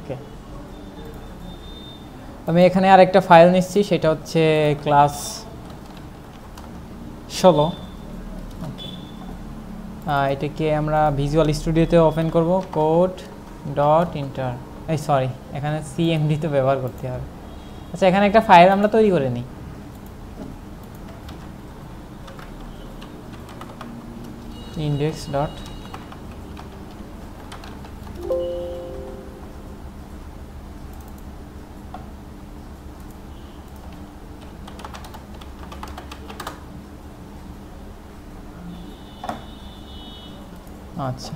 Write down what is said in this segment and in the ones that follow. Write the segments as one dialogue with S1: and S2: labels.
S1: ওকে, আমি এখানে আরেকটা ফাইল নিচ্ছি, সেটা হচ্ছে ক্লাস 16। ওকে, এটাকে আমরা ভিজুয়াল স্টুডিওতে ওপেন করব। কোড ডট ইন্টার, এই সরি, এখানে সিএমডি তো ব্যবহার করতে হবে। আচ্ছা, এখানে একটা ফাইল আমরা তৈরি করে নিই। index dot আচ্ছা,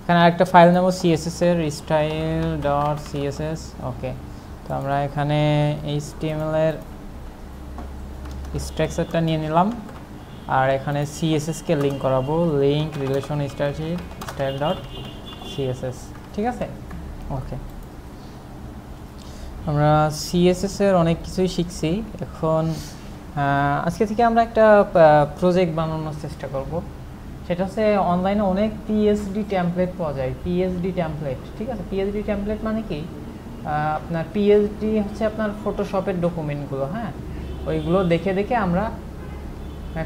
S1: এখানে আরেকটা ফাইল নেব সিএসএস এর, স্টাইল ডট সিএসএস। ওকে, তো আমরা এখানে এইচটিএমএল এর স্ট্রাকচারটা নিয়ে নিলাম, আর এখানে সিএসএস কে লিংক করাবো, link relation style dot CSS. ঠিক আছে, ওকে, আমরা সিএসএস এর অনেক কিছুই শিখছি। এখন আজকে থেকে আমরা একটা প্রজেক্ট বানানোর চেষ্টা করব। সেটা হচ্ছে অনলাইনে অনেক পিএসডি টেমপ্লেট পাওয়া যায়, পিএসডি টেমপ্লেট। ঠিক আছে, পিএসডি টেমপ্লেট মানে কি, আপনার পিএসডি হচ্ছে আপনার ফটোশপের ডকুমেন্টগুলো। হ্যাঁ, ওইগুলো দেখে দেখে আমরা,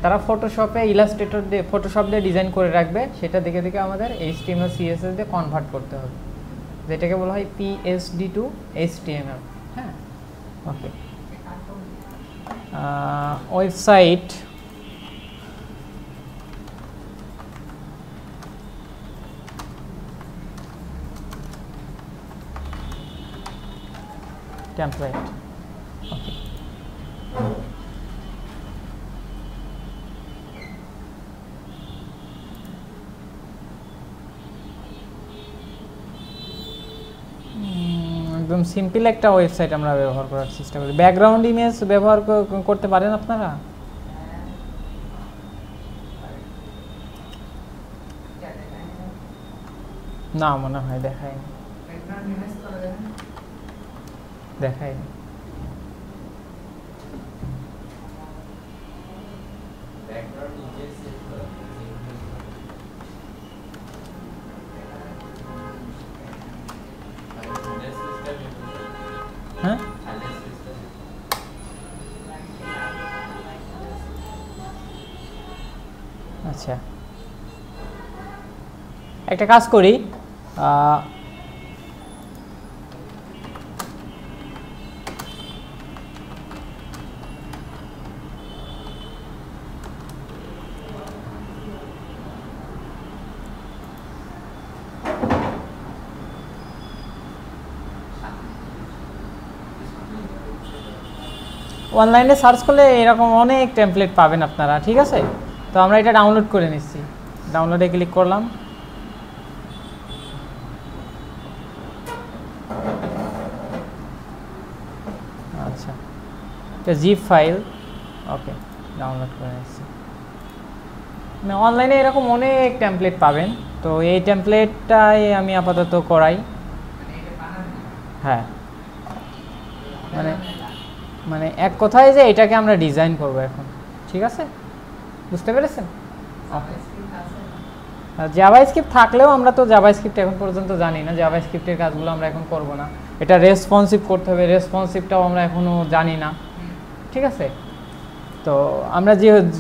S1: তারা ফটোশপে ইলাস্ট্রেটর দিয়ে, ফটোশপ দিয়ে ডিজাইন করে রাখবে, সেটা দেখে দেখে আমাদের এইচটিএমএল সিএসএস দিয়ে কনভার্ট করতে হবে, যেটাকে বলা হয় পিএসডি টু এইচটিএমএল। হ্যাঁ, ওকে, ওয়েবসাইট টেমপ্লেট। ওকে, একদম সিম্পল একটা ওয়েবসাইট আমরা ব্যবহার করার চেষ্টা করি। ব্যাকগ্রাউন্ড ইমেজ ব্যবহার করতে পারেন আপনারা? না, মনে হয় দেখায়নি। দেখায়নি। হ্যাঁ, আচ্ছা, একটা কাজ করি, অনলাইনে সার্চ করলে এরকম অনেক টেমপ্লেট পাবেন আপনারা। ঠিক আছে, তো আমরা এটা ডাউনলোড করে নিচ্ছি, ডাউনলোডে ক্লিক করলাম। আচ্ছা, এটা জিপ ফাইল। ওকে, ডাউনলোড করে নিচ্ছি। অনলাইনে এরকম অনেক টেমপ্লেট পাবেন, তো এই টেমপ্লেটটাই আমি আপাতত করাই। হ্যাঁ, মানে এক কথায় যে এটাকে আমরা ডিজাইন করব এখন। ঠিক আছে, বুঝতে পেরেছেন? জাভাস্ক্রিপ্ট থাকলেও আমরা তো জাভাস্ক্রিপ্ট এখন পর্যন্ত জানি না, জাভাস্ক্রিপ্টের কাজগুলো আমরা এখন করব না। এটা রেসপন্সিভ করতে হবে, রেসপন্সিভটাও আমরা এখনও জানি না। ঠিক আছে, তো আমরা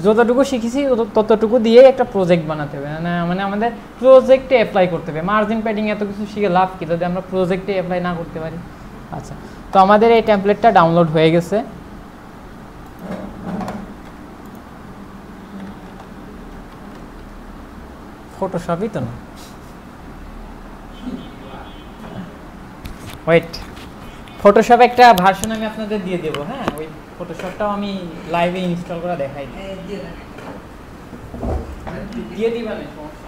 S1: যতটুকু শিখেছি ততটুকু দিয়ে একটা প্রজেক্ট বানাতে হবে, মানে আমাদের প্রজেক্টে অ্যাপ্লাই করতে হবে। মার্জিন প্যাডিং এত কিছু শিখে লাভ কি যদি আমরা প্রজেক্টে অ্যাপ্লাই না করতে পারি। আচ্ছা, তো আমাদের এই টেমপ্লেটটা ডাউনলোড হয়ে গেছে। ফটোশপই তো না, ওয়েট, ফটোশপ একটা ভার্সন আমি আপনাদের দিয়ে দেবো। হ্যাঁ, ওই ফটোশপটাও আমি লাইভে ইনস্টল করা দেখাই দিয়ে দিবা না, সমস্যা।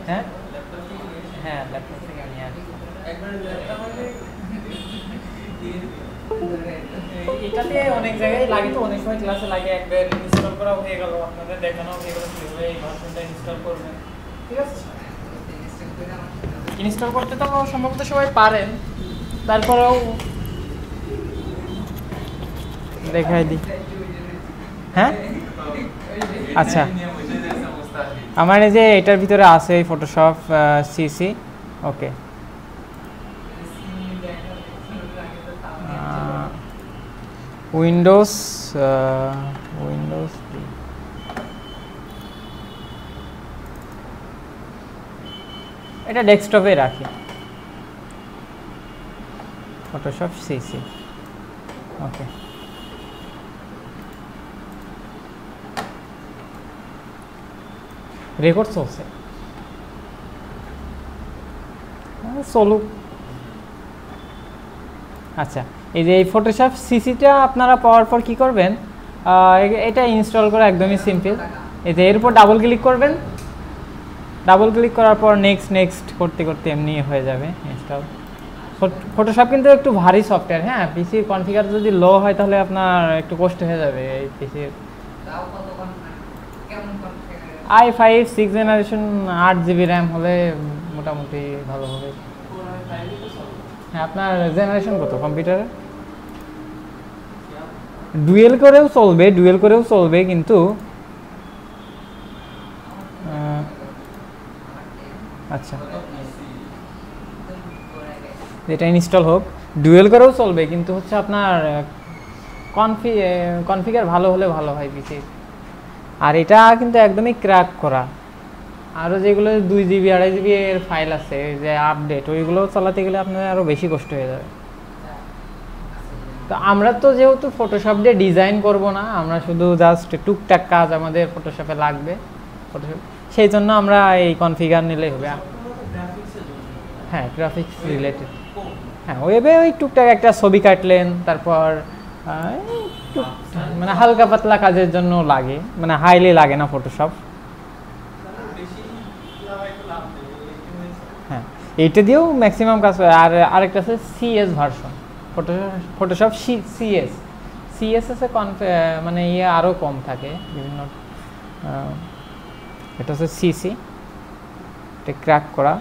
S1: হ্যাঁ হ্যাঁ ল্যাপটপ থেকে নিয়ে আসি। এটাতে অনেক জায়গায় লাগে, তো অনেক সময় ক্লাসে লাগে, একবার ইনস্টল করা হয়ে গেল, আপনাদের দেখানো হয়ে গেল কিভাবে এই ভার্সনটা ইনস্টল করবেন। ঠিক আছে, ইনস্টল করতে তো সম্ভবত সবাই পারেন, তারপরেও দেখাই দিই। হ্যাঁ আচ্ছা, আমার এই যে এটার ভিতরে আছে ফটোশপ সিসি। ওকে, উইন্ডোজ এটা ডেস্কটপে রাখি, ফটোশপ সিসি। ওকে, রেকর্ড চলছে, চলুক। আচ্ছা, এই যে এই ফটোশপ সিসিটা আপনারা পাওয়ার পর কী করবেন, এটা ইনস্টল করা একদমই সিম্পল। এই যে এর উপর ডাবল ক্লিক করবেন, ডাবল ক্লিক করার পর নেক্সট করতে করতে এমনি হয়ে যাবে ইনস্টল। ফটোশপ কিন্তু একটু ভারী সফটওয়্যার, হ্যাঁ, পিসির কনফিগার যদি লো হয় তাহলে আপনার একটু কষ্ট হয়ে যাবে এই পিসির। i5 6 জেনারেশন 8 জিবি র্যাম হলে মোটামুটি ভালো হবে। হ্যাঁ, আপনার জেনারেশন কত কম্পিউটারে? ডুয়েল করেও চলবে কিন্তু আচ্ছা, এটা ইনস্টল হোক, ডুয়েল করেও চলবে, কিন্তু হচ্ছে আপনার কনফিগার ভালো হলে ভালো হয় পিসি। আর এটা কিন্তু একদমই ক্র্যাক করা, আরও যেগুলো 2 জিবি 2.5 জিবি এর ফাইল আছে যে আপডেট, ওইগুলো চালাতে গেলে আপনার আরও বেশি কষ্ট হয়ে যাবে। তো আমরা তো যেহেতু ফটোশপ দিয়ে ডিজাইন করব না, আমরা শুধু জাস্ট টুকটাক কাজ আমাদের ফটোশপে লাগবে, ফটোশপ, সেই জন্য আমরা এই কনফিগার নিলেই হবে। হ্যাঁ, গ্রাফিক্স রিলেটেড, হ্যাঁ, ওয়েবে ওই টুকটাক একটা ছবি কাটলেন, তারপর মানে হালকা পাতলা কাজের জন্য লাগে, মানে হাইলি লাগে না ফটোশপ। হ্যাঁ, এইটা দিয়েও ম্যাক্সিমাম কাজ হয়। আর আরেকটা আছে সিএস ভার্সন, ফটোশপ সিএসএসে মানে ইয়ে আরও কম থাকে বিভিন্ন। এটা হচ্ছে সিসি, এটা ক্র্যাক করা।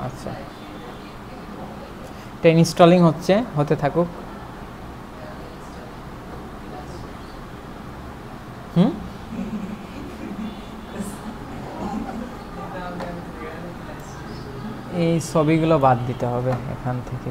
S1: আচ্ছা, এটা ইনস্টলিং হতে থাকুক। এই ছবিগুলো বাদ দিতে হবে এখান থেকে।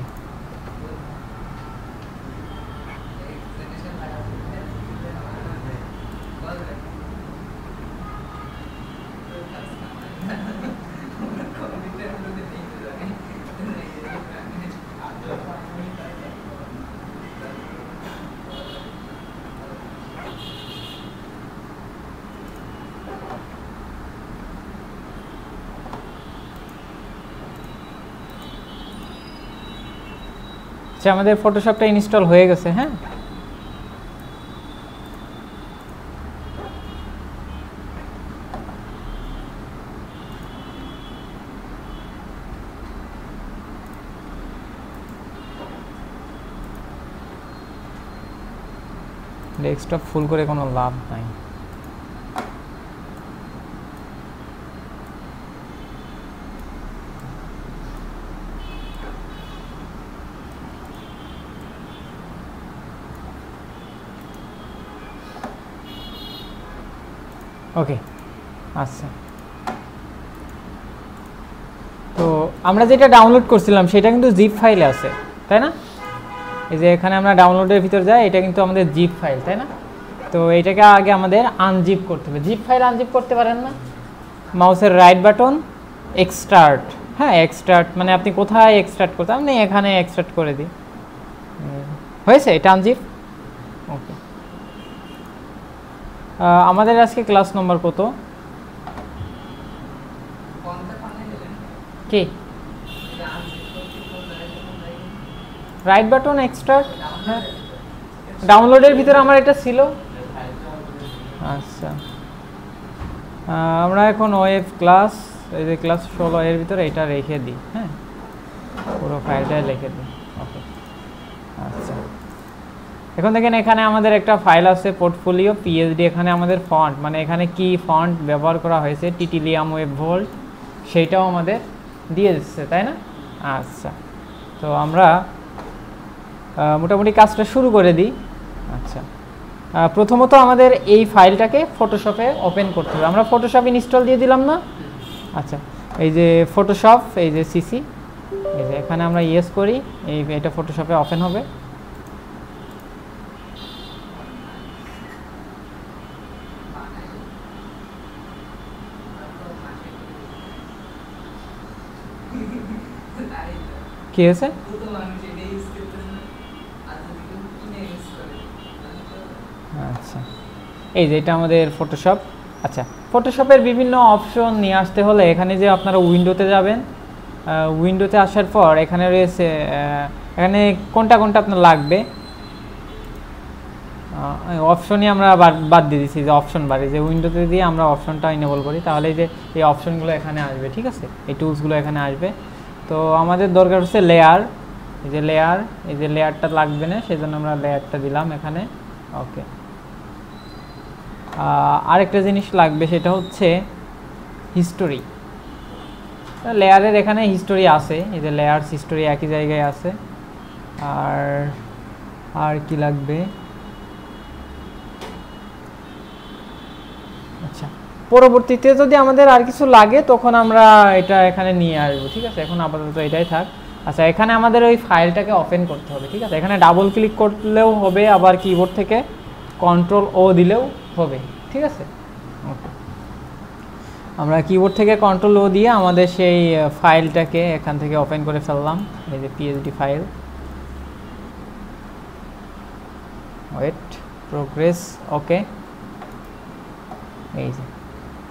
S1: আমাদের ফটোশপটা ইনস্টল হয়ে গেছে। হ্যাঁ, ডেস্কটপ ফুল করে কোনো লাভ নাই। ওকে, আচ্ছা, তো আমরা যেটা ডাউনলোড করছিলাম সেটা কিন্তু জিপ ফাইলে আছে, তাই না? এই যে এখানে আমরা ডাউনলোডের ভিতর যাই, এটা কিন্তু আমাদের জিপ ফাইল, তাই না? তো এটাকে আগে আমাদের আনজিপ করতে হবে। জিপ ফাইল আনজিপ করতে পারেন না, মাউসের রাইট বাটন, এক্সট্রাক্ট। হ্যাঁ, এক্সট্রাক্ট মানে আপনি কোথায় এক্সট্রাক্ট করতে, আমি এখানে এক্সট্রাক্ট করে দিই, হয়েছে এটা আনজিপ। ওকে, আমাদের আজকে ক্লাস নম্বর কত? কি রাইট বাটন এক্সট্রাক্ট? হ্যাঁ, ডাউনলোডের ভিতরে আমার এটা ছিল। আচ্ছা, আমরা এখন ওয়েব ক্লাস, এই যে ক্লাস 16 এর ভিতরে এটা রেখে দিই। হ্যাঁ, পুরো ফাইলটা লিখে দিই। ওকে, আচ্ছা, এখন দেখেন এখানে আমাদের একটা ফাইল আছে পোর্টফোলিও পিএইচডি। এখানে আমাদের ফন্ট, মানে এখানে কি ফন্ট ব্যবহার করা হয়েছে, টিটিলিয়াম ওয়েব ভোল্ট, সেইটাও আমাদের দিয়ে দিচ্ছে, তাই না? আচ্ছা, তো আমরা মোটামুটি কাজটা শুরু করে দিই। আচ্ছা, প্রথমত আমাদের এই ফাইলটাকে ফটোশপে ওপেন করতে হবে। আমরা ফটোশপ ইনস্টল দিয়ে দিলাম না? আচ্ছা, এই যে ফটোশপ, এই যে সিসি, এই যে এখানে আমরা ইয়েস করি, এটা ফটোশপে ওপেন হবে। কি হয়েছে? আচ্ছা, এই যে এটা আমাদের ফটোশপ। আচ্ছা, ফটোশপের বিভিন্ন অপশন নিয়ে আসতে হলে এখানে যে আপনারা উইন্ডোতে যাবেন, উইন্ডোতে আসার পর এখানে রয়েছে, এখানে কোনটা কোনটা আপনার লাগবে অপশনই আমরা বাদ দিয়ে দিচ্ছি, যে অপশন বাড়ি, যে উইন্ডোতে দিয়ে আমরা অপশনটা ইনেবল করি, তাহলে যে এই অপশনগুলো এখানে আসবে। ঠিক আছে, এই টুলসগুলো এখানে আসবে। তো আমাদের দরকার হচ্ছে লেয়ার, এই যে লেয়ার, এই যে লেয়ারটা লাগবে না, সেই জন্য আমরা লেয়ারটা দিলাম এখানে। ওকে, আরেকটা জিনিস লাগবে, সেটা হচ্ছে হিস্টোরি। লেয়ারের এখানে হিস্টোরি আছে, এই যে লেয়ারস হিস্টোরি একই জায়গায় আছে। আর কি লাগবে? আচ্ছা, পরবর্তীতে যদি আমাদের আর কিছু লাগে তখন আমরা এটা এখানে নিয়ে আসবো। ঠিক আছে, এখন আপাতত এটাই থাক। আচ্ছা, এখানে আমাদের ওই ফাইলটাকে ওপেন করতে হবে। ঠিক আছে, এখানে ডাবল ক্লিক করলেও হবে, আবার কিবোর্ড থেকে কন্ট্রোল ও দিলেও হবে। ঠিক আছে, ওকে, আমরা কিবোর্ড থেকে কন্ট্রোল ও দিয়ে আমাদের সেই ফাইলটাকে এখান থেকে ওপেন করে ফেললাম, এই যে পিএইচডি ফাইল। ওয়েট, প্রোগ্রেস, ওকে, এই যে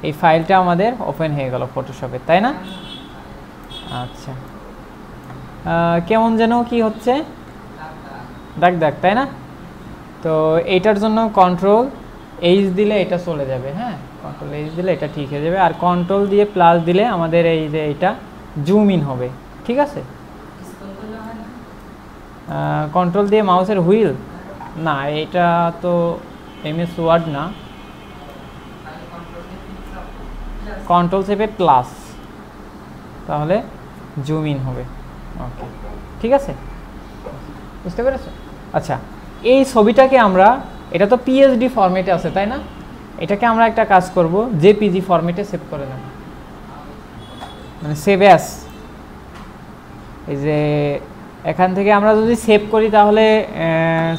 S1: এই ফাইলটা আমাদের ওপেন হয়ে গেল ফটোশপে, তাই না? আচ্ছা, কেমন যেন কি হচ্ছে, দেখ দেখ, তাই না? তো এইটার জন্য কন্ট্রোল এইচ দিলে এটা চলে যাবে। হ্যাঁ, কন্ট্রোল এইচ দিলে এটা ঠিক হয়ে যাবে, আর কন্ট্রোল দিয়ে প্লাস দিলে আমাদের এই যে এটা জুম ইন হবে। ঠিক আছে, কন্ট্রোল দিয়ে মাউসের হুইল না, এটা তো এমএস ওয়ার্ড না, কন্ট্রোল চেপে প্লাস, তাহলে জুম ইন হবে। ওকে, ঠিক আছে। বুঝতে পেরেছো? আচ্ছা, এই ছবিটাকে আমরা, এটা তো পিএসডি ফরম্যাটে আছে তাই না, এটাকে আমরা একটা কাজ করব, জেপিজি ফরম্যাটে সেভ করে নেব, মানে সেভ অ্যাস। এই যে এখান থেকে আমরা যদি সেভ করি তাহলে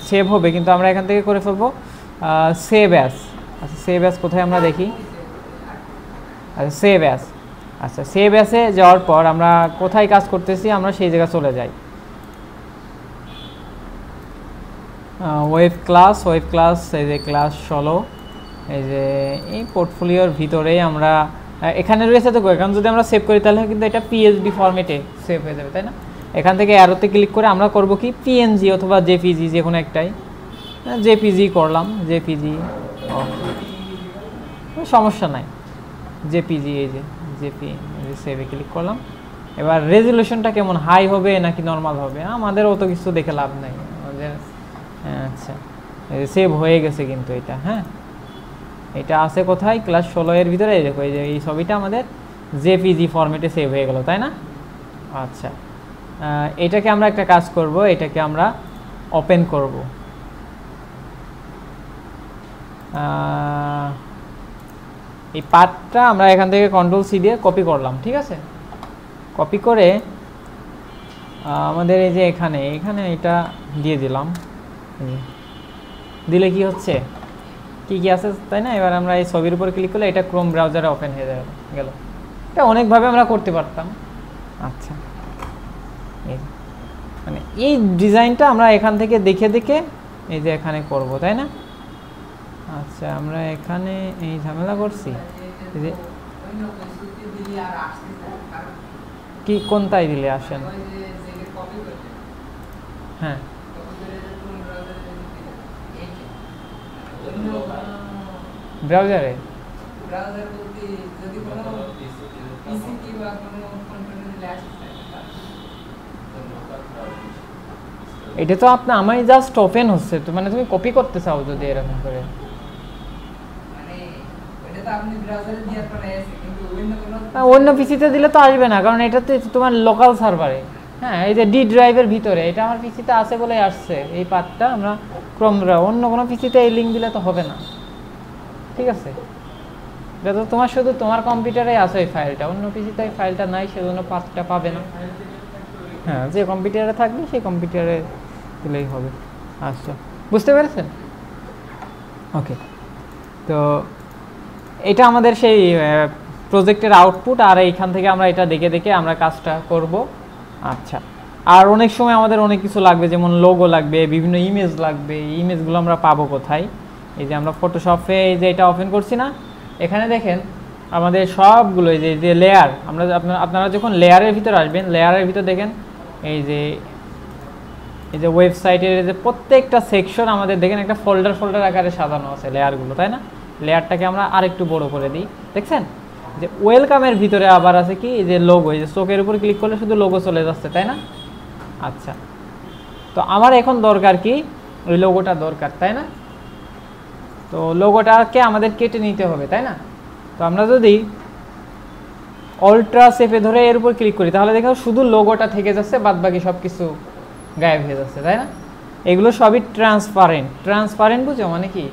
S1: সেভ হবে, কিন্তু আমরা এখান থেকে করে ফেলবো সেভ অ্যাস। আচ্ছা, সেভ অ্যাস কোথায় আমরা দেখি, আচ্ছা সেভ অ্যাস। আচ্ছা, সেভ অ্যাসে যাওয়ার পর আমরা কোথায় কাজ করতেছি আমরা সেই জায়গায় চলে যাই। ওয়েব ক্লাস, এই যে ক্লাস 16, এই যে এই পোর্টফোলিওর ভিতরেই আমরা এখানে রয়েছে তো, এখন যদি আমরা সেভ করি তাহলে কিন্তু এটা পিএসডি ফরম্যাটে সেভ হয়ে যাবে তাই না। এখান থেকে অ্যারোতে ক্লিক করে আমরা করব কি, পিএনজি অথবা জেপিজি যে কোনো একটাই, জেপিজি করলাম, জেপিজি সমস্যা নাই, জেপিজি, এই যে সেভে ক্লিক করলাম। এবার রেজুলেশনটা কেমন, হাই হবে নাকি নর্মাল হবে, আমাদের অত কিছু দেখে লাভ নাই আমাদের। আচ্ছা, সেভ হয়ে গেছে কিন্তু এটা, হ্যাঁ এটা আছে কোথায়, ক্লাস 16 এর ভিতরে। এই দেখো, এই যে এই ছবিটা আমাদের জেপিজি ফরম্যাটে সেভ হয়ে গেল তাই না। আচ্ছা, এটাকে আমরা একটা কাজ করব, এটাকে আমরা ওপেন করব। এই পাথটা আমরা এখান থেকে কন্ট্রোল-সি দিয়ে কপি করলাম, ঠিক আছে। কপি করে আমাদের এই যে এখানে এটা দিয়ে দিলাম, দিলে কি হচ্ছে, কি কি আছে তাই না। এবার আমরা এই ছবির উপর ক্লিক করলে এটা ক্রোম ব্রাউজারে ওপেন হয়ে গেল। এটা অনেকভাবে আমরা করতে পারতাম। আচ্ছা, মানে এই ডিজাইনটা আমরা এখান থেকে দেখে দেখে এই যে এখানে করব তাই না। আচ্ছা, আমরা এখানে এই ঝামেলা করছি, এই যে কি কোনটাই দিলে আসেন, হ্যাঁ ব্রাউজারে, এটা তো আমারই জাস্ট ওপেন হচ্ছে তো, মানে তুমি কপি করতে চাও যদি এরকম করে, অন্য পিসিতে দিলে তো আসবে না, কারণ এটা তো তোমার লোকাল সার্ভারে। হ্যাঁ, এই যে ডি ড্রাইভের ভিতরে এটা আমার পিসিতে আছে বলে আসছে এই পাথটা, আমরা ক্রোম অন্য কোনো পিসিতে এই লিঙ্ক দিলে তো হবে না, ঠিক আছে। এটা তো তোমার শুধু তোমার কম্পিউটারে আছে এই ফাইলটা, অন্য পিসিতে এই ফাইলটা নাই, সেজন্য পাথটা পাবে না। হ্যাঁ, যে কম্পিউটারে থাকবে সেই কম্পিউটারে দিলেই হবে। আচ্ছা, বুঝতে পেরেছেন? ওকে, তো এটা আমাদের সেই প্রজেক্টের আউটপুট, আর এইখান থেকে আমরা এটা দেখে দেখে আমরা কাজটা করব। আচ্ছা, আর অনেক সময় আমাদের অনেক কিছু লাগবে, যেমন লোগো লাগবে, বিভিন্ন ইমেজ লাগবে। ইমেজগুলো আমরা পাবো কোথায়, এই যে আমরা ফটোশপে এই যে এটা ওপেন করছি না, এখানে দেখেন আমাদের সবগুলো এই যে লেয়ার, আপনারা যখন লেয়ারের ভিতর আসবেন, লেয়ারের ভিতর দেখেন এই যে ওয়েবসাইটের যে প্রত্যেকটা সেকশন আমাদের দেখেন একটা ফোল্ডার আকারে সাজানো আছে লেয়ারগুলো তাই না। লেয়ারটাকে আমরা আরেকটু বড় করে দিই, দেখছেন যে ওয়েলকামের ভিতরে আবার আছে কি, এই যে লোগো, এই যে চোখের উপর ক্লিক করলে শুধু লোগো চলে যাচ্ছে তাই না। আচ্ছা, তো আমার এখন দরকার কি, ওই লোগোটা দরকার তাই না। তো লোগোটাকে আমাদের কেটে নিতে হবে তাই না। তো আমরা যদি অল্ট্রা চেপে ধরে এর উপর ক্লিক করি তাহলে দেখো শুধু লোগোটা থেকে যাচ্ছে, বাদ বাকি সব কিছু গায়েব হয়ে যাচ্ছে তাই না। এগুলো সবই ট্রান্সপারেন্ট বুঝো, মানে কি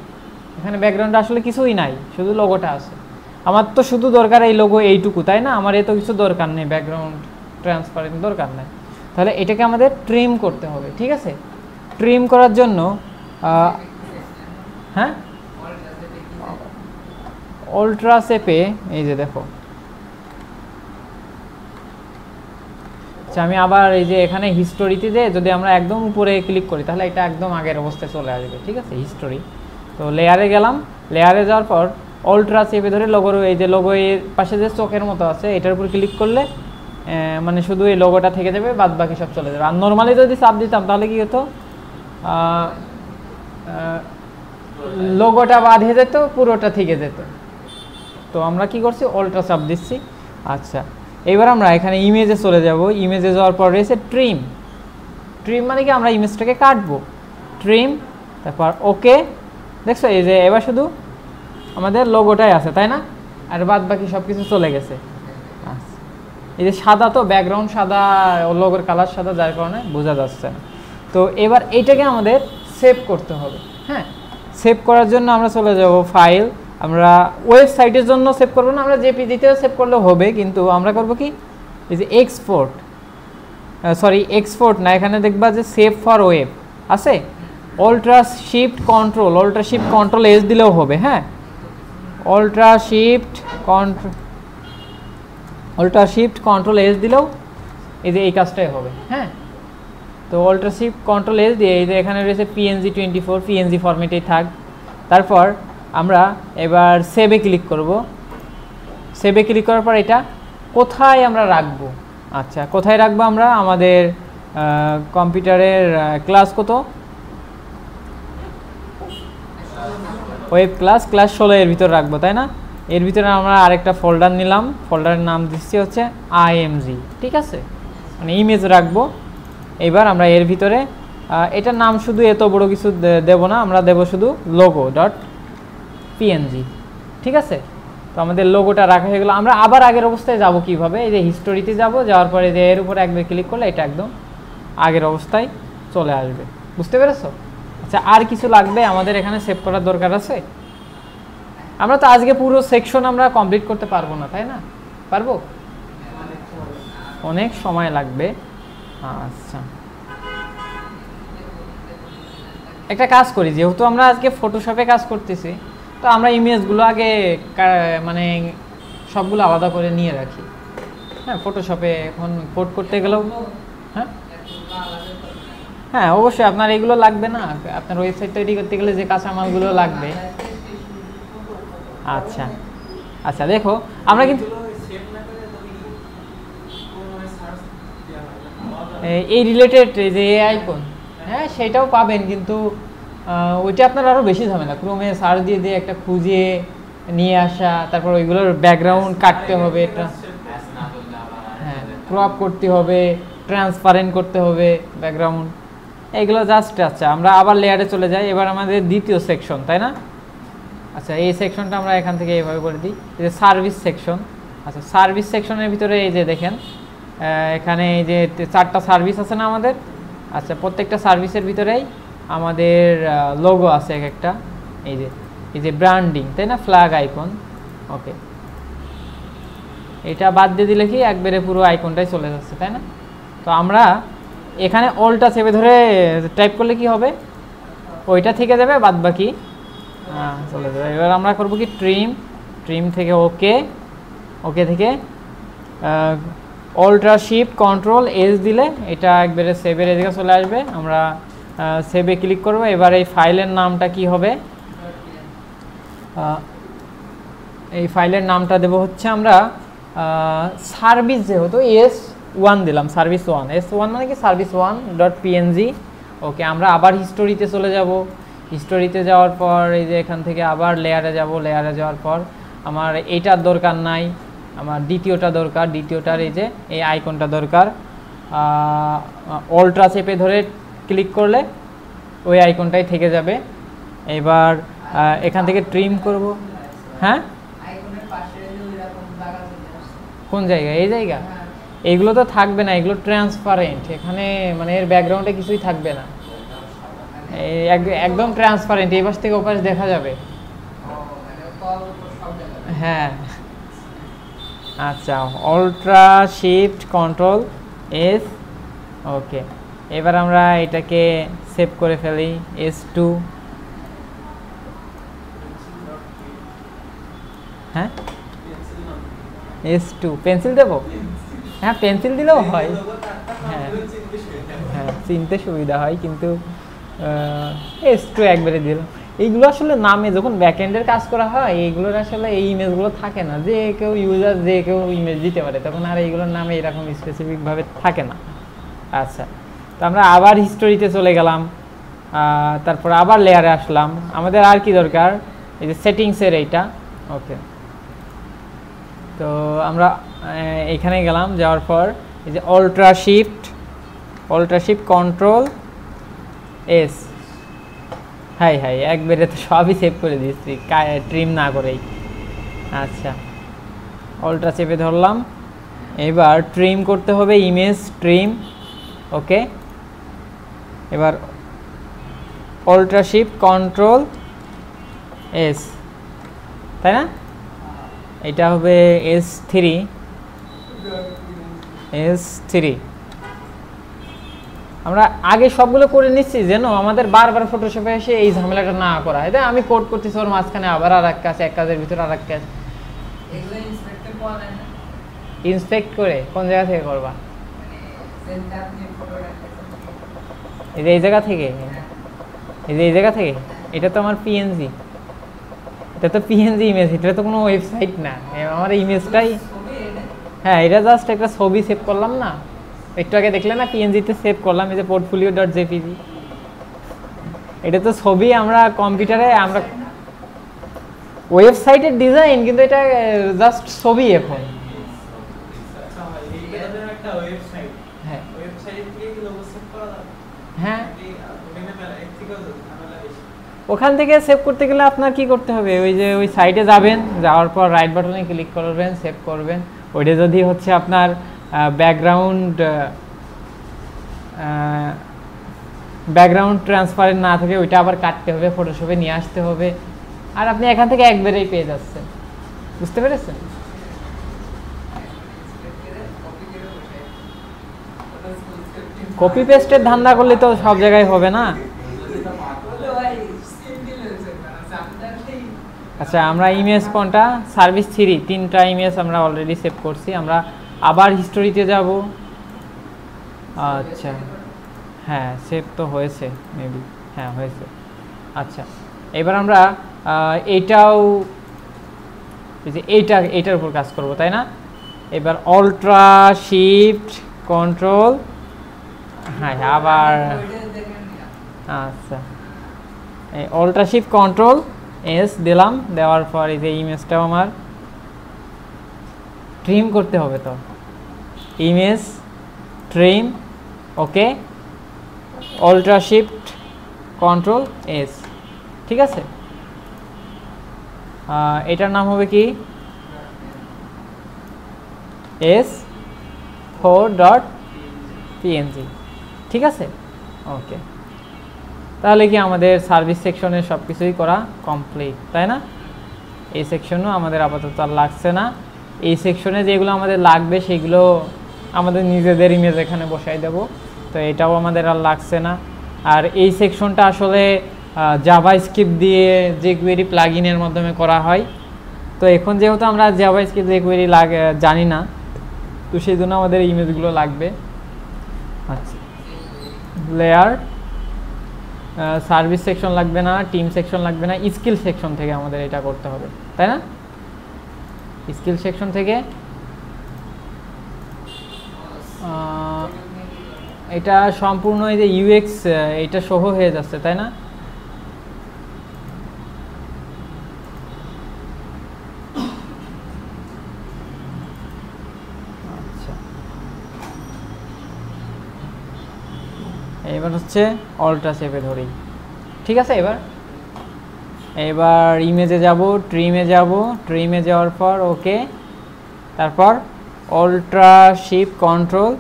S1: এখানে ব্যাকগ্রাউন্ডে আসলে কিছুই নাই, শুধু লোগোটা আছে। আমার তো শুধু দরকার এই লোগো এইটুকু তাই না, আমার এত কিছু দরকার নেই, ব্যাকগ্রাউন্ড ট্রান্সপারেন্ট দরকার নেই। তাহলে এটাকে আমাদের ট্রিম করতে হবে, ঠিক আছে। ট্রিম করার জন্য হ্যাঁ, অল্ট্রা চেপে এই যে দেখো, আচ্ছা আমি আবার এই যে এখানে হিস্টোরিতে যে যদি আমরা একদম উপরে ক্লিক করি তাহলে এটা একদম আগের অবস্থায় চলে আসবে, ঠিক আছে। হিস্টোরি, তো লেয়ারে গেলাম, লেয়ারে যাওয়ার পর অল্ট্রা চেপে ধরে লোগোর এই যে লোগো এর পাশে যে চোখের মতো আছে এটার উপর ক্লিক করলে মানে শুধু এই লোগোটা থেকে যাবে, বাদ বাকি সব চলে যাবে। আর নর্মালি যদি চাপ দিতাম তাহলে কি হতো, লোগোটা বাদ হয়ে যেত, পুরোটা থেকে যেত। তো আমরা কি করছি, অল্ট্রা চাপ দিচ্ছি। আচ্ছা, এবার আমরা এখানে ইমেজে চলে যাব। ইমেজে যাওয়ার পর রয়েছে ট্রিম। ট্রিম মানে কি, আমরা ইমেজটাকে কাটবো, ট্রিম, তারপর ওকে। দেখছো এই যে এবার শুধু আমাদের লোগোটাই আছে তাই না, আর বাদ বাকি সব কিছু চলে গেছে। এই যে সাদা, তো ব্যাকগ্রাউন্ড সাদা, লোগোর কালার সাদা, যার কারণে বোঝা যাচ্ছে না। তো এবার এইটাকে আমাদের সেভ করতে হবে। হ্যাঁ, সেভ করার জন্য আমরা চলে যাব ফাইল, আমরা ওয়েবসাইটের জন্য সেভ করবো না, আমরা জেপিজিতেও সেভ করলে হবে, কিন্তু আমরা করব কি, এই যে এক্সপোর্ট, সরি এক্সপোর্ট না, এখানে দেখবা যে সেভ ফর ওয়েব আছে, অল্ট্রা শিফট কন্ট্রোল এস দিলেও হবে। হ্যাঁ, অল্ট্রা শিফট কন্ট্রোল এস দিলেও এই যে এই কাজটাই হবে। হ্যাঁ, তো অল্ট্রা শিফট কন্ট্রোল এস দিয়ে এই যে এখানে রয়েছে PNG24, পিএনজি ফরম্যাটেই থাক। তারপর আমরা এবার সেভে ক্লিক করব। সেভে ক্লিক করার পর এটা কোথায় আমরা রাখবো, আচ্ছা কোথায় রাখবো, আমরা আমাদের কম্পিউটারের ক্লাস কত, ওয়েব ক্লাস 16 এর ভিতর রাখবো, তাই না? এর ভিতরে আমরা আরেকটা ফোল্ডার নিলাম, ফোল্ডারের নাম দিচ্ছি হচ্ছে IMG, ঠিক আছে, মানে ইমেজ রাখবো। এবার আমরা এর ভিতরে এটার নাম শুধু এত বড় কিছু দেব না, আমরা দেব শুধু logo.png, ঠিক আছে। তো আমাদের লোগোটা রাখা হয়ে গেল। আমরা আবার আগের অবস্থায় যাব কিভাবে, এই যে হিস্টোরিতে যাব, যাওয়ার পরে যে এর উপরে একবার ক্লিক করলে এটা একদম আগের অবস্থায় চলে আসবে, বুঝতে পেরেছো? আচ্ছা, আর কিছু লাগবে আমাদের এখানে সেভ করার দরকার আছে? আমরা তো আজকে পুরো সেকশন আমরা কমপ্লিট করতে পারবো না, তাই না? পারবো? অনেক সময় লাগবে। আচ্ছা, একটা কাজ করি, যেহেতু আমরা আজকে ফটোশপে কাজ করতেছি, তো আমরা ইমেজগুলো আগে মানে সবগুলো আলাদা করে নিয়ে রাখি। হ্যাঁ, ফটোশপে এখন কোড করতে গেলেও হ্যাঁ হ্যাঁ অবশ্যই আপনার এগুলো লাগবে না, আপনার ওয়েবসাইট তৈরি করতে গেলে যে কাঁচামালগুলো লাগবে। আচ্ছা আচ্ছা, দেখো আমরা কিন্তু এই রিলেটেড যে আইকন, হ্যাঁ সেটাও পাবেন, কিন্তু ওইটা আপনার আরও বেশি ঝামেলা, ক্রোমে সার্চ দিয়ে দিয়ে একটা খুঁজে নিয়ে আসা, তারপর ওইগুলোর ব্যাকগ্রাউন্ড কাটতে হবে, হ্যাঁ ক্রপ করতে হবে, ট্রান্সপারেন্ট করতে হবে ব্যাকগ্রাউন্ড, এইগুলো জাস্ট। আচ্ছা, আমরা আবার লেয়ারে চলে যাই, এবার আমাদের দ্বিতীয় সেকশন, তাই না? আচ্ছা, এই সেকশনটা আমরা এখান থেকে এইভাবে করে দিই, এই যে সার্ভিস সেকশন। আচ্ছা, সার্ভিস সেকশনের ভিতরে এই যে দেখেন এখানে এই যে 4টা সার্ভিস আছে না আমাদের। আচ্ছা, প্রত্যেকটা সার্ভিসের ভিতরেই আমাদের লোগো আছে এক একটা, এই যে ব্র্যান্ডিং, তাই না, ফ্ল্যাগ আইকন। ওকে, এটা বাদ দিয়ে দিলে কি একবারে পুরো আইকনটাই চলে যাচ্ছে, তাই না? তো আমরা এখানে অলটা চেপে ধরে টাইপ করলে কি হবে, ওইটা থেকে যাবে, বাদ বাকি চলে যাবে। এবার আমরা করবো কি, ট্রিম থেকে ওকে থেকে অল্ট্রা শিফট কন্ট্রোল এস দিলে এটা একবারে সেভের এদিকে চলে আসবে। আমরা সেভে ক্লিক করব। এবার এই ফাইলের নামটা কি হবে, এই ফাইলের নামটা দেব হচ্ছে আমরা সার্ভিস, যেহেতু S1 দিলাম, সার্ভিস 1, S1 মানে কি service1.png। ওকে, আমরা আবার হিস্টোরিতে চলে যাব। হিস্টোরিতে যাওয়ার পর এই যে এখান থেকে আবার লেয়ারে যাব, লেয়ারে যাওয়ার পর আমার এইটার দরকার নাই, আমার দ্বিতীয়টা দরকার, দ্বিতীয়টার এই যে এই আইকনটা দরকার। অল্ট্রা চেপে ধরে ক্লিক করলে ওই আইকনটাই থেকে যাবে। এবার এখান থেকে ট্রিম করব। হ্যাঁ, কোন জায়গা, এই জায়গা, এইগুলো তো থাকবে না, এগুলো ট্রান্সপারেন্ট, এখানে মানে এর ব্যাকগ্রাউন্ডে কিছুই থাকবে না, একদম ট্রান্সপারেন্ট, এই পাশ থেকে ওপাশ দেখা যাবে। হ্যাঁ, আচ্ছা, অল্ট্রা শিফট কন্ট্রোল এস। ওকে, এবার আমরা এটাকে সেভ করে ফেলি, S2। হ্যাঁ, S2 পেন্সিল দেবো, হ্যাঁ পেন্সিল দিলেও হয়, হ্যাঁ হ্যাঁ চিনতে সুবিধা হয়, কিন্তু S2 একবারে দিলাম। এইগুলো আসলে নামে যখন ব্যাকএন্ডের কাজ করা হয়, এইগুলোর আসলে এই ইমেজগুলো থাকে না, যে কেউ ইউজার যে কেউ ইমেজ দিতে পারে, তখন আর এইগুলোর নামে এরকম স্পেসিফিকভাবে থাকে না। আচ্ছা, তো আমরা আবার হিস্টোরিতে চলে গেলাম, তারপর আবার লেয়ারে আসলাম। আমাদের আর কি দরকার, এই যে সেটিংসের এইটা। ওকে, তো আমরা এখানে গেলাম, যাওয়ার পর এই যে অল্ট্রা শিফট কন্ট্রোল এস। হাই একবারে তো সবই সেভ করে দিচ্ছি, ট্রিম না করেই। আচ্ছা, অল্ট্রা চেপে ধরলাম, এবার ট্রিম করতে হবে, ইমেজ ট্রিম। ওকে, এবার অল্ট্রা শিফট কন্ট্রোল এস, তাই না? এটা হবে S3, আমরা আগে সবগুলো করে নিচ্ছি যেন আমাদের বারবার ফটোশপে এসে এই ঝামেলাটা না করা হয়। আমি কোড করতেছি ওর মাঝখানে আবার আর এক কাজ, এক কাজের ভিতরে আর এক কাজ। ইন্সপেক্ট করে কোন জায়গা থেকে করবা? এই জায়গা থেকে, এই জায়গা থেকে। এটা তো আমার পিএনজি, এটা তো পিএনজি ইমেজ, এটা তো কোনো ওয়েবসাইট না। আমার ইমেজটাই, হ্যাঁ এটা জাস্ট একটা ছবি সেভ করলাম না, একটু আগে দেখলে না পিএনজিতে সেভ করলাম, এই যে portfolio.jpg। এটা তো ছবি, আমরা কম্পিউটারে আমরা ওয়েবসাইটের ডিজাইন, কিন্তু এটা জাস্ট ছবি এখন। হ্যাঁ হ্যাঁ, ওখান থেকে সেভ করতে গেলে আপনার কি করতে হবে, ওই যে ওই সাইটে যাবেন, যাওয়ার পর রাইট বাটনে ক্লিক করবেন, সেভ করবেন। ওইটা যদি হচ্ছে আপনার ব্যাকগ্রাউন্ড ট্রান্সপারেন্ট না থাকে, ওইটা আবার কাটতে হবে, ফটোশপে নিয়ে আসতে হবে, আর আপনি এখান থেকে একবারেই পেয়ে যাচ্ছেন। বুঝতে পেরেছেন? কপি পেস্টের ধান্দা করলে তো সব জায়গায় হবে না। আচ্ছা, আমরা ইমেজ কোনটা? সার্ভিস 3, 3টা ইমেজ আমরা অলরেডি সেভ করছি। আমরা আবার হিস্টোরিতে যাব। আচ্ছা হ্যাঁ, সেভ তো হয়েছে মেবি, হ্যাঁ হয়েছে। আচ্ছা, এবার আমরা এইটাও, এইটার উপর কাজ করব, তাই না? এবার অল্ট্রা শিফট কন্ট্রোল, হ্যাঁ আবার, আচ্ছা এই অল্ট্রা শিফট কন্ট্রোল এস দিলাম, দেওয়ার পর এই যে ইমেজটাও আমার ট্রিম করতে হবে। তো ইমেজ ট্রিম, ওকে, অল্ট্রা শিফট কন্ট্রোল এস, ঠিক আছে। এটার নাম হবে কি? S4.png, ঠিক আছে, ওকে। তাহলে কি আমাদের সার্ভিস সেকশনের সব কিছুই করা কমপ্লিট, তাই না? এই সেকশনও আমাদের আপাতত আর লাগছে না। এই সেকশনে যেগুলো আমাদের লাগবে সেগুলো আমাদের নিজেদের ইমেজ এখানে বসাই দেব, তো এটাও আমাদের আর লাগছে না। আর এই সেকশনটা আসলে জাভাস্ক্রিপ্ট দিয়ে jQuery প্লাগইনের মাধ্যমে করা হয়। তো এখন যেহেতু আমরা জাভাস্ক্রিপ্ট jQuery জানি না, তো সেই জন্য আমাদের ইমেজগুলো লাগবে। আচ্ছা, লেয়ার, সার্ভিস সেকশন লাগবে না, টিম সেকশন লাগবে না, স্কিল সেকশন থেকে আমাদের এটা করতে হবে, তাই না? স্কিল সেকশন থেকে এটা সম্পূর্ণ এই যে ইউএক্স, এটা সহ হয়ে যাচ্ছে, তাই না? আচ্ছা, এবার হচ্ছে অল্ট্রা চেপে ধরি, ঠিক আছে। এবার ইমেজে যাব, ট্রিমে যাব, ট্রিমে যাওয়ার পর ওকে, তারপর অল্ট্রা শিফট কন্ট্রোল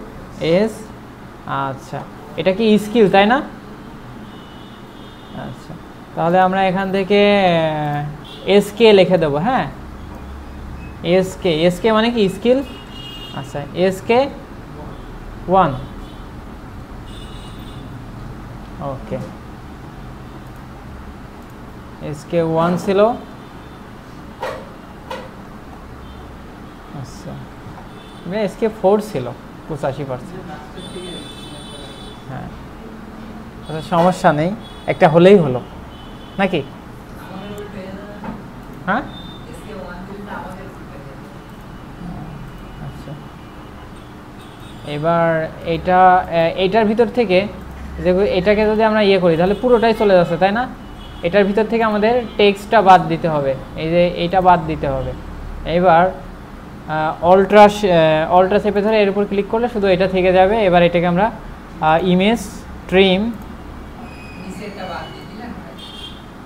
S1: এস। আচ্ছা, এটা কি স্কিল, তাই না? আচ্ছা, তাহলে আমরা এখান থেকে এসকে লিখে দেবো। হ্যাঁ, এসকে মানে কি স্কিল। আচ্ছা, এসকে 1, ওকে, এসকে 1 ছিল। আচ্ছা, এসকে 4 ছিল 85%। হ্যাঁ, আচ্ছা সমস্যা নেই, একটা হলেই হলো নাকি? হ্যাঁ, আচ্ছা, এবার এইটার ভিতর থেকে এটাকে যদি আমরা ইয়ে করি তাহলে পুরোটাই চলে যাচ্ছে, তাই না? এটার ভিতর থেকে আমাদের টেক্সটটা বাদ দিতে হবে, এই যে এইটা বাদ দিতে হবে। এবার অল্ট্রা চেপে ধরে এর উপর ক্লিক করলে শুধু এটা থেকে যাবে। এবার এটাকে আমরা ইমেজ ট্রিম,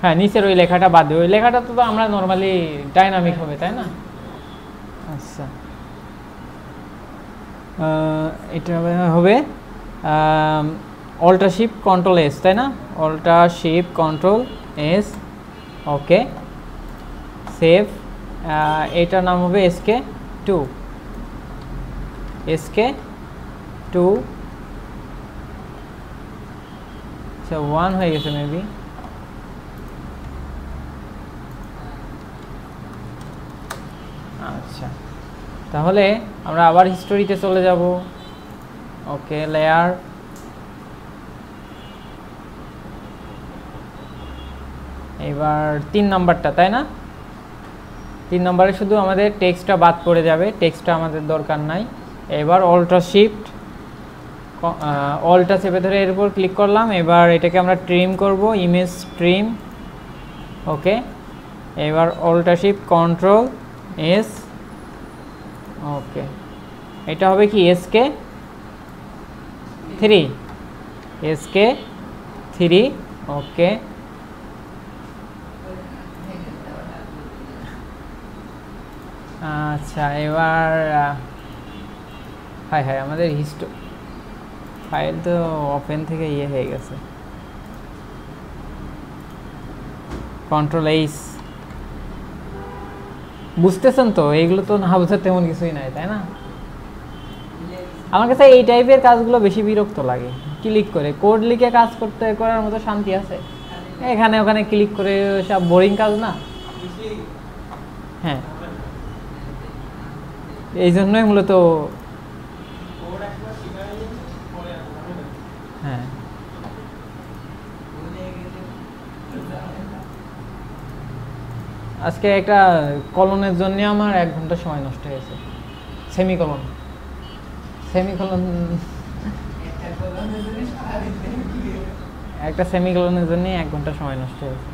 S1: হ্যাঁ নিচের ওই লেখাটা বাদ দেবো। ওই লেখাটা তো আমরা নর্মালি ডাইনামিক হবে, তাই না? আচ্ছা, এটা হবে অল্টার শিফট কন্ট্রোল এস, তাই না? অল্টার শিফট কন্ট্রোল এস, ওকে, সেভ। এটার নাম হবে এসকে 2, এসকে 2, আচ্ছা 1 হয়ে গেছে মেবি। আচ্ছা, তাহলে আমরা আবার হিস্টোরিতে চলে যাব। ওকে, লেয়ার, এবার 3 নাম্বারটা, তাই না? 3 নম্বরে শুধু আমাদের টেক্সটটা বাদ পড়ে যাবে, টেক্সটটা আমাদের দরকার নাই। এবার অল্টার শিফট অলটা চেপে ধরে এর উপর ক্লিক করলাম। এবার এটাকে আমরা ট্রিম করব, ইমেজ ট্রিম, ওকে। এবার অল্টার শিফট কন্ট্রোল এস, ওকে। এটা হবে কি এসকে 3, এসকে 3, ওকে। আচ্ছা, এবার হাই আমাদের ফাইল তো ওপেন থেকে ইয়ে হয়ে গেছে, কন্ট্রোল এইচ। বুঝতেছেন তো? এইগুলো তো না বুঝতে তেমন কিছুই নাই, তাই না? আমার কাছে এই টাইপের কাজগুলো বেশি বিরক্ত লাগে। ক্লিক করে কোড লিখে কাজ করার মতো শান্তি আছে? এখানে ওখানে ক্লিক করে সব বোরিং কাজ না? হ্যাঁ, এই জন্যই মূলত। হ্যাঁ, আজকে একটা কলনের জন্য আমার 1 ঘন্টা সময় নষ্ট হয়েছে। সেমিকলন একটা সেমিকলনের জন্য 1 ঘন্টা সময় নষ্ট হয়েছে।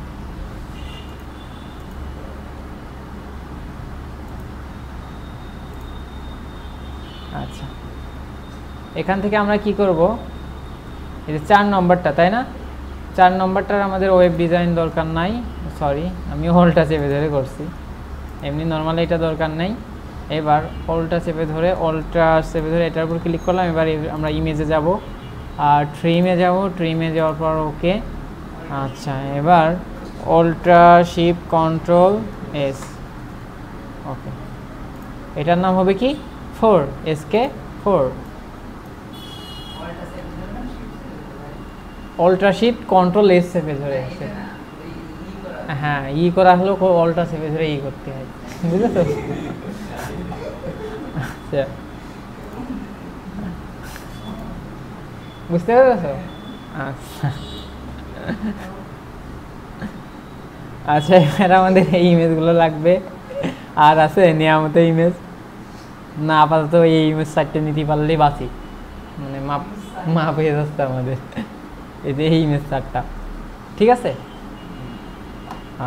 S1: আচ্ছা, এখান থেকে আমরা কি করব? এই যে 4 নম্বরটা, তাই না? 4 নম্বরটার আমাদের ওয়েব ডিজাইন দরকার নাই, সরি আমি অলটা চেপে ধরে করছি, এমনি নর্মালি এটা দরকার নেই। এবার অলটা চেপে ধরে এটার উপর ক্লিক করলাম। এবার আমরা ইমেজে যাব আর ট্রিমে যাব, ট্রিমে যাওয়ার পর ওকে। আচ্ছা, এবার অল্টা শিফট কন্ট্রোল এস, ওকে। এটার নাম হবে কি 4, এসকে 4। অল্টা শিফট কন্ট্রোল এস চেপে ধরে আছে। হ্যাঁ, ই করা হলো অল্টা চেপে ধরে ই করতে হয়, বুঝেছো? আচ্ছা, বুঝতে পেরেছো? আচ্ছা আচ্ছা, এবার আমাদের এই ইমেজগুলো লাগবে। আর আছে নিয়ামত ইমেজ না? আপাতত এই ইমেজ 4টে নিতে পারলেই বাঁচি, মানে মাপ হয়ে যাচ্ছে আমাদের। এই যে এই ইমেজ 4টা, ঠিক আছে?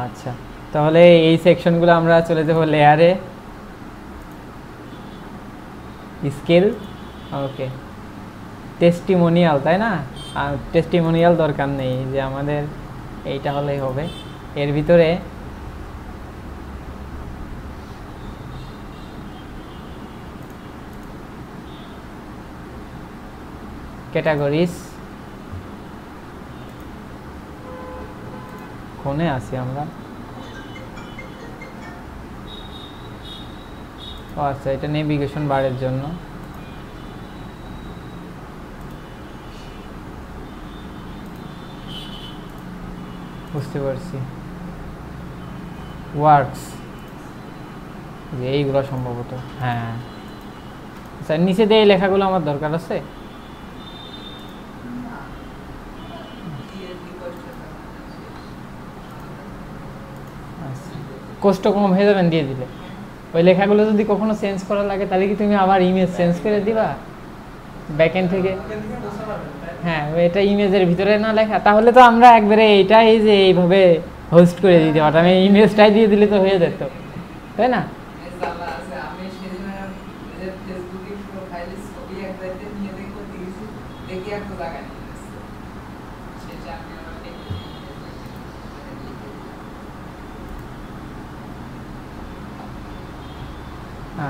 S1: আচ্ছা, তাহলে এই সেকশনগুলো আমরা চলে যাব লেয়ারে, স্কেল, ওকে। টেস্টিমোনিয়াল, তাই না? আর টেস্টিমোনিয়াল দরকার নেই, যে আমাদের এইটা হলেই হবে। এর ভিতরে ক্যাটাগরিজ, কোনে আছি আমরা? ও আচ্ছা, এটা নেভিগেশন বারের জন্য। বুঝতে পারছি, ওয়ার্কস, যে এইগুলো সম্ভবত। হ্যাঁ, আচ্ছা, নিচে দিয়ে এই লেখাগুলো আমার দরকার আছে। কষ্ট কম হয়ে যাবেন দিয়ে দিলে। ওই লেখাগুলো যদি কখনো চেঞ্জ করা লাগে তাহলে কি তুমি আবার ইমেজ চেঞ্জ করে দিবা ব্যাকএন্ড থেকে? হ্যাঁ, এটা ইমেজের ভিতরে না লেখা, তাহলে তো আমরা একবারে এইটাই যে এইভাবে হোস্ট করে দিতে পারতাম, এই ইমেজটাই দিয়ে দিলে তো হয়ে যেত, তাই না?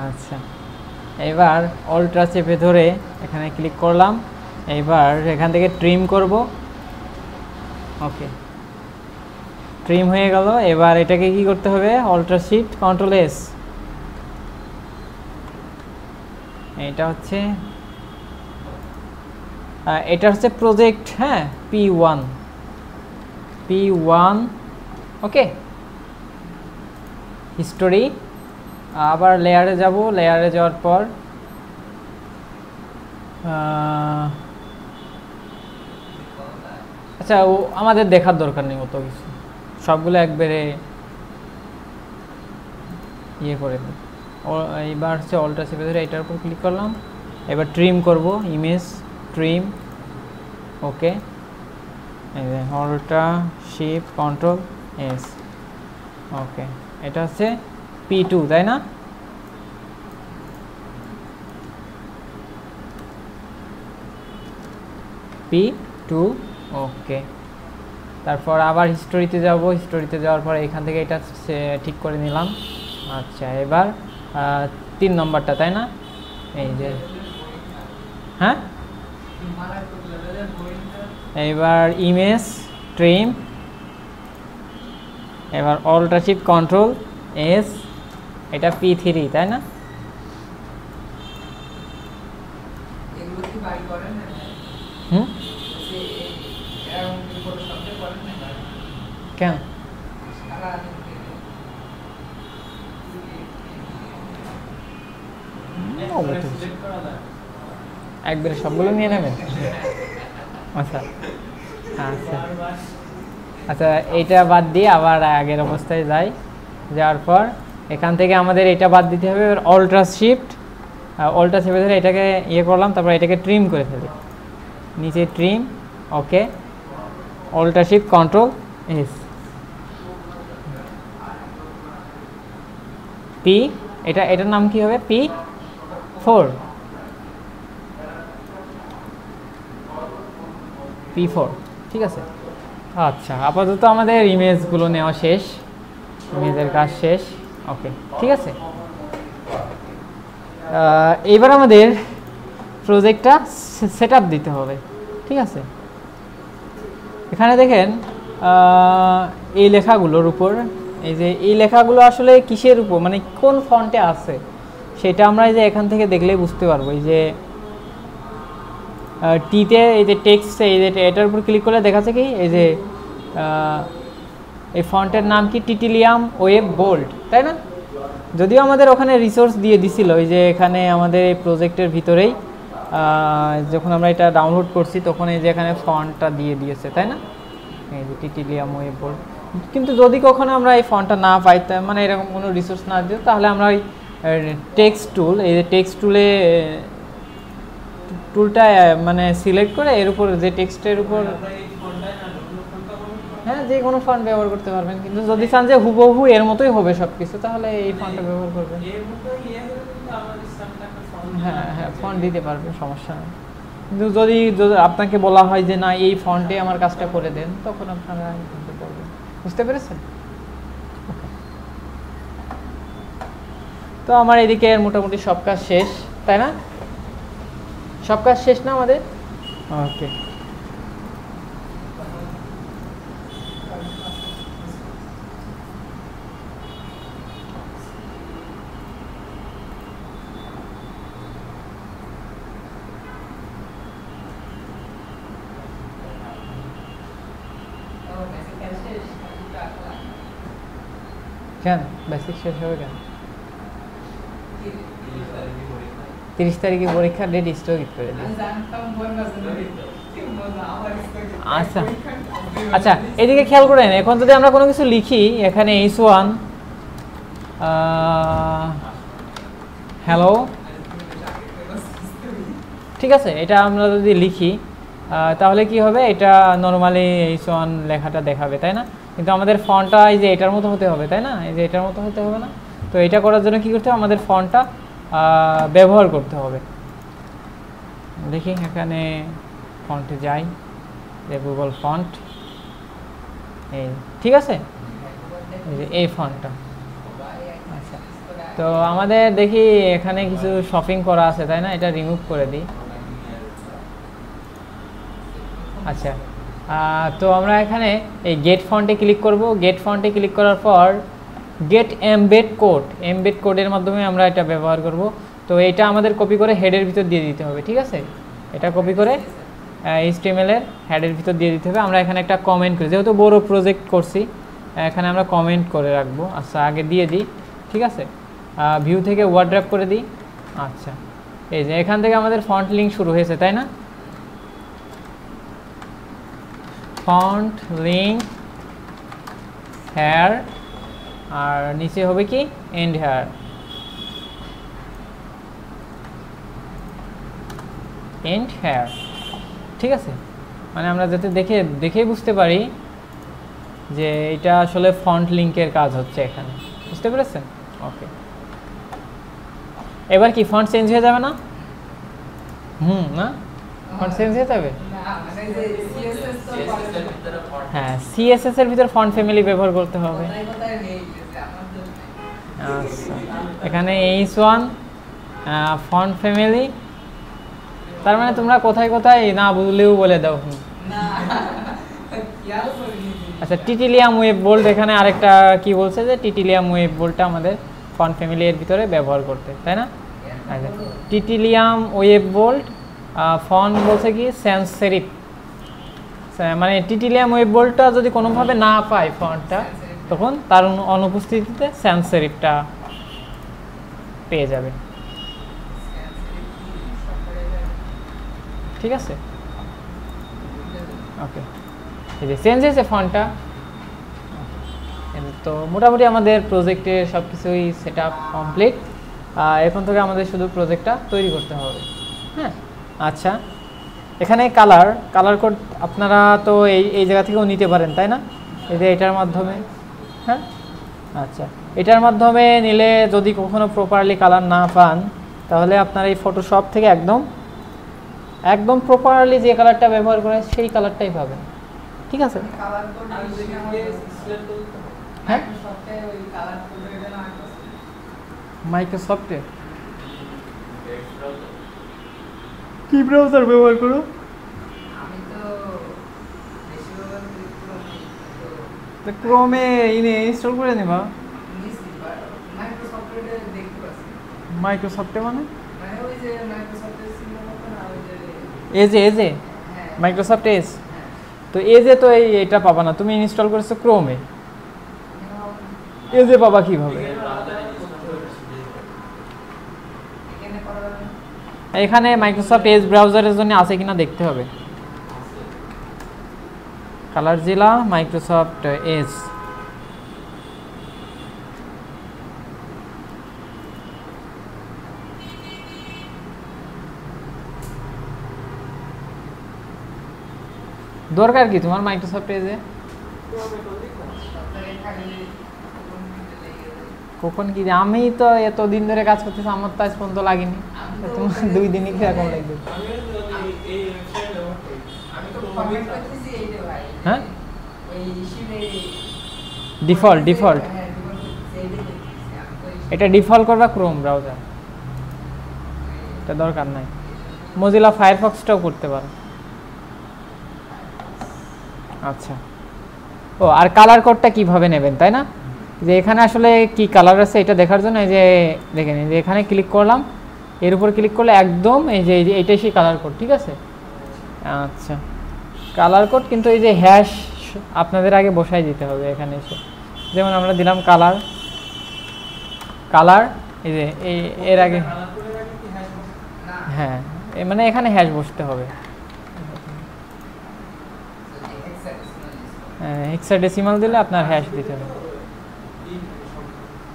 S1: আচ্ছা, এবার অল্ট্রা চেপে ধরে এখানে ক্লিক করলাম। এবার এখান থেকে ট্রিম করব। ওকে, ট্রিম হয়ে গেল। এবার এটাকে কি করতে হবে, অল্টার শিফট কন্ট্রোল এস। এটা হচ্ছে প্রজেক্ট, হ্যাঁ, P1 ওকে। হিস্টোরি, আবার লেয়ারে যাব, লেয়ারে যাওয়ার পর আচ্ছা, ও আমাদের দেখার দরকার নেই অত কিছু, সবগুলো একবারে ইয়ে করে দিই। এইবার হচ্ছে অল্টার শিফট ধরে এটার উপর ক্লিক করলাম। এবার ট্রিম করব, image trim. Okay, alt shift control S. ওকে, এটা হচ্ছে P2, তাই না? P2, ওকে। তারপর আবার হিস্টোরিতে যাব, হিস্টোরিতে যাওয়ার পর এখান থেকে এটা ঠিক করে নিলাম। আচ্ছা, এবার 3 নম্বরটা, তাই না? এই যে, হ্যাঁ, এবার ইমেজ ট্রিম, এবার অল্টার শিফট কন্ট্রোল এস। এটা P3, তাই না? হুম, কেন? একবারে সবগুলো নিয়ে নেবেন? আচ্ছা আচ্ছা আচ্ছা, এইটা বাদ দিয়ে আবার আগের অবস্থায় যাই। যাওয়ার পর এখান থেকে আমাদের এটা বাদ দিতে হবে। এবার অল্টার শিফট ধরে এটাকে ইয়ে করলাম, তারপর এটাকে ট্রিম করে ফেলি, নিচে trim. Okay, alt shift control S. P, এটার নাম কি হবে? P4, ঠিক আছে। আচ্ছা, আপাতত আমাদের ইমেজগুলো নেওয়া শেষ, ইমেজের কাজ শেষ। ওকে, ঠিক আছে। এইবার আমাদের প্রজেক্টটা সেট আপ দিতে হবে, ঠিক আছে। এখানে দেখেন এই লেখাগুলোর উপর, এই লেখাগুলো আসলে কিসের উপর, মানে কোন ফন্টে আছে সেটা আমরা এই যে এখান থেকে দেখলেই বুঝতে পারবো। এই যে টিতে এই যে টেক্সট, এই যে এটার উপর ক্লিক করলে দেখাচ্ছে কি, এই যে এই ফন্টের নাম কি, টিটিলিয়াম ওয়েব বোল্ড, তাই না? যদিও আমাদের ওখানে রিসোর্স দিয়ে দিছিল, ওই যে এখানে আমাদের এই প্রজেক্টের ভিতরেই যখন আমরা এটা ডাউনলোড করছি তখন এই যে এখানে ফন্টটা দিয়ে দিয়েছে, তাই না? এই যে টিটিলিয়াম ওয়েব বোল্ড। কিন্তু যদি কখনো আমরা এই ফন্টটা না পাই, মানে এরকম কোনো রিসোর্স না দিও, তাহলে আমরা ওই টেক্সট টুল, এই যে টেক্সট টুলটা মানে সিলেক্ট করে এর উপর যে টেক্সটের উপর, হ্যাঁ, যে কোনো ফন্ট ব্যবহার করতে পারবেন। কিন্তু যদি চান যে হুবহু এর মতোই হবে সব কিছু, তাহলে এই ফন্টটা ব্যবহার করবেন। হ্যাঁ হ্যাঁ, ফন্ট দিতে পারবেন, সমস্যা নেই। কিন্তু যদি আপনাকে বলা হয় যে না, এই ফন্টে আমার কাজটা করে দেন, তখন আপনারা করতে পারবেন। বুঝতে পেরেছেন? তো আমার এদিকে মোটামুটি সব কাজ শেষ, তাই না? সব কাজ শেষ না আমাদের? ওকে, কেন বেসিক শেষ হবে কেন? 30 তারিখে পরীক্ষা, ডেট স্থগিত করে দিই। আচ্ছা আচ্ছা, এদিকে খেয়াল করেন, এখন যদি আমরা কোনো কিছু লিখি, এখানে H1 হ্যালো, ঠিক আছে, এটা আমরা যদি লিখি তাহলে কি হবে, এটা নর্মালি H1 লেখাটা দেখাবে, তাই না? কিন্তু আমাদের ফন্টটা এই যে এটার মতো হতে হবে, তাই না? এই যে এটার মতো হতে হবে না? তো এটা করার জন্য কি করতে হবে, আমাদের ফন্টটা ব্যবহার করতে হবে। দেখি এখানে ফন্টে যাই, যে গুগল ফন্ট, এই ঠিক আছে, এই ফন্টটা। আচ্ছা, তো আমাদের দেখি এখানে কিছু শপিং করা আছে, তাই না? এটা রিমুভ করে দিই। আচ্ছা, তো আমরা এখানে এই গেট ফন্টে ক্লিক করব। গেট ফন্টে ক্লিক করার পর গেট এমবেড কোডের মাধ্যমে আমরা এটা ব্যবহার করব। তো এটা আমাদের কপি করে হেডের ভিতর দিয়ে দিতে হবে, ঠিক আছে? এটা কপি করে HTML এর হেডের ভিতর দিয়ে দিতে হবে। আমরা এখানে একটা কমেন্ট করি, যেহেতু বড় প্রজেক্ট করছি এখানে আমরা কমেন্ট করে রাখবো। আচ্ছা, আগে দিয়ে দিই, ঠিক আছে? ভিউ থেকে ওয়ার্ড্রপ করে দিই। আচ্ছা, এই যে এখান থেকে আমাদের ফন্ট লিঙ্ক শুরু হয়েছে, তাই না? ফন্ট লিঙ্ক হেয়ার, আর নিচে হবে কি এন্ড হেয়ার। এন্ড হেয়ার, ঠিক আছে? মানে আমরা যাতে দেখেই বুঝতে পারি যে এটা আসলে ফন্ট লিঙ্কের কাজ হচ্ছে এখানে, বুঝতে পেরেছেন? ওকে, এবার কি ফন্ট চেঞ্জ হয়ে যাবে না? না, ফন্ট চেঞ্জ হয়ে যাবে। হ্যাঁ, সিএসএস এর ভিতর ফন্ট ফ্যামিলি ব্যবহার করতে হবে। আচ্ছা, এখানে H1 ফন্ট ফ্যামিলি, তার মানে তোমরা কোথায় কোথায় না বুঝলেও বলে দাও। আচ্ছা, টিটিলিয়াম ওয়েব বোল্ড, এখানে আরেকটা কি বলছে যে টিটিলিয়াম ওয়েব বোল্ডটা আমাদের ফন্ট ফ্যামিলি এর ভিতরে ব্যবহার করতে, তাই না? আচ্ছা, টিটিলিয়াম ওয়েব বোল্ড ফন্ট বলছে কি স্যান্স সেরিফ, মানে টিটিলিয়াম ওয়েব বোল্ডটা যদি কোনোভাবে না পায় ফন্টটা, তখন তার অনুপস্থিতিতে স্যান্স সেরিফটা পেয়ে যাবে, ঠিক আছে? ওকে, এই যে চেঞ্জ হয়েছে ফন্টটা। তো মোটামুটি আমাদের প্রজেক্টের সব কিছুই সেট আপ কমপ্লিট। এখন থেকে আমাদের শুধু প্রজেক্টটা তৈরি করতে হবে। হ্যাঁ, আচ্ছা, এখানে কালার কোড আপনারা তো এই জায়গা থেকেও নিতে পারেন, তাই না? এই যে এটার মাধ্যমে, হ্যাঁ, আচ্ছা, এটার মাধ্যমে নিলে যদি কখনো প্রপারলি কালার না পান, তাহলে আপনারা এই ফটোশপ থেকে একদম প্রপারলি যে কালারটা ব্যবহার করে সেই কালারটাই পাবেন, ঠিক আছে? হ্যাঁ, মাইক্রোসফটে কি ব্রাউজার ব্যবহার করো? ক্রোমে ইনস্টল করে নেবা। মাইক্রোসফটে মানে এজে মাইক্রোসফট এজ। তো এজে তো এটা পাবা না, তুমি ইনস্টল করেছো ক্রোমে, এজে পাবা কিভাবে? এখানে মাইক্রোসফট এজ ব্রাউজারের জন্য আছে কিনা দেখতে হবে। কালারজিলা মাইক্রোসফট এজ, দরকার কি তোমার মাইক্রোসফট এজে? কখন কি, আমি তো এতদিন ধরে কাজ করতেছি, আমার তো আজ পর্যন্ত লাগেনি, তোমার 2 দিনই কিরকম লাগবে? হ্যাঁ, ডিফল্ট এটা ডিফল্ট করবা ক্রোম ব্রাউজার, এটা দরকার নাই। মজিলা ফায়ারফক্সটাও করতে পারো। আচ্ছা, ও আর কালার কোডটা কিভাবে নেবেন, তাই না? যে এখানে আসলে কি কালার আছে এটা দেখার জন্য এই যে দেখেন, এই যে এখানে ক্লিক করলাম, এর উপর ক্লিক করলে একদম এই যে এইটাই সেই কালার কোড, ঠিক আছে? আচ্ছা, কালার কোড কিন্তু এই যে হ্যাশ আপনাদের আগে বসাই দিতে হবে এখানে এসে। যেমন আমরা দিলাম কালার, এই যে এর আগে, হ্যাঁ, মানে এখানে হ্যাশ বসতে হবে। হেক্সাডেসিমাল দিলে আপনার হ্যাশ দিতে হবে।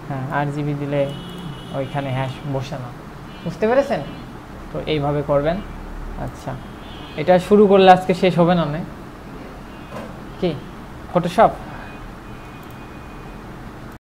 S1: হ্যাঁ, RGB দিলে ওইখানে হ্যাশ বসে না, বুঝতে পেরেছেন? তো এইভাবে করবেন। আচ্ছা, এটা শুরু করলে আজকে শেষ হবে না কি ফটোশপ?